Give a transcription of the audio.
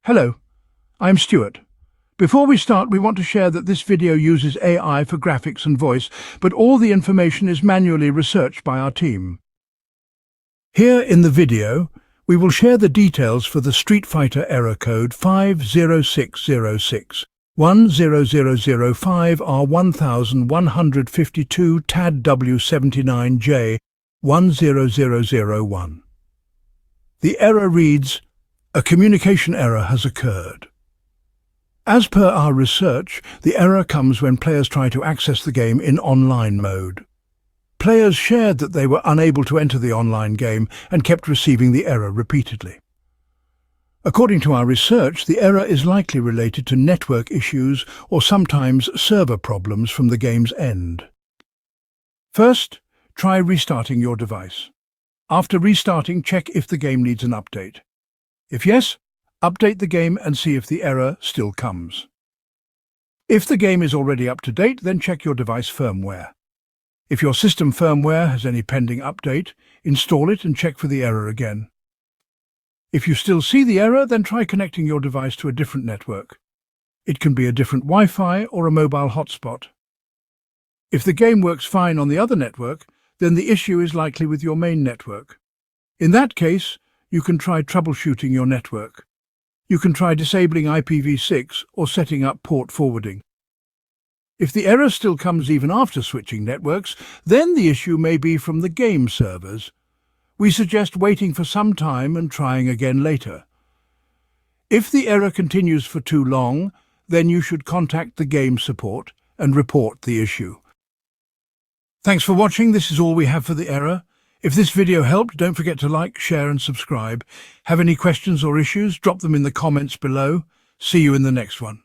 Hello, I'm Stuart. Before we start, we want to share that this video uses AI for graphics and voice, but all the information is manually researched by our team. Here in the video, we will share the details for the Street Fighter error code 50606 10005 R1152-TAD-W79J 10001. The error reads, "A communication error has occurred." As per our research, the error comes when players try to access the game in online mode. Players shared that they were unable to enter the online game and kept receiving the error repeatedly. According to our research, the error is likely related to network issues or sometimes server problems from the game's end. First, try restarting your device. After restarting, check if the game needs an update. If yes, update the game and see if the error still comes. If the game is already up to date, then check your device firmware. If your system firmware has any pending update, install it and check for the error again. If you still see the error, then try connecting your device to a different network. It can be a different Wi-Fi or a mobile hotspot. If the game works fine on the other network, then the issue is likely with your main network. In that case, you can try troubleshooting your network. You can try disabling IPv6 or setting up port forwarding. If the error still comes even after switching networks, then the issue may be from the game servers. We suggest waiting for some time and trying again later. If the error continues for too long, then you should contact the game support and report the issue. Thanks for watching. This is all we have for the error. If this video helped, don't forget to like, share and subscribe. Have any questions or issues? Drop them in the comments below. See you in the next one.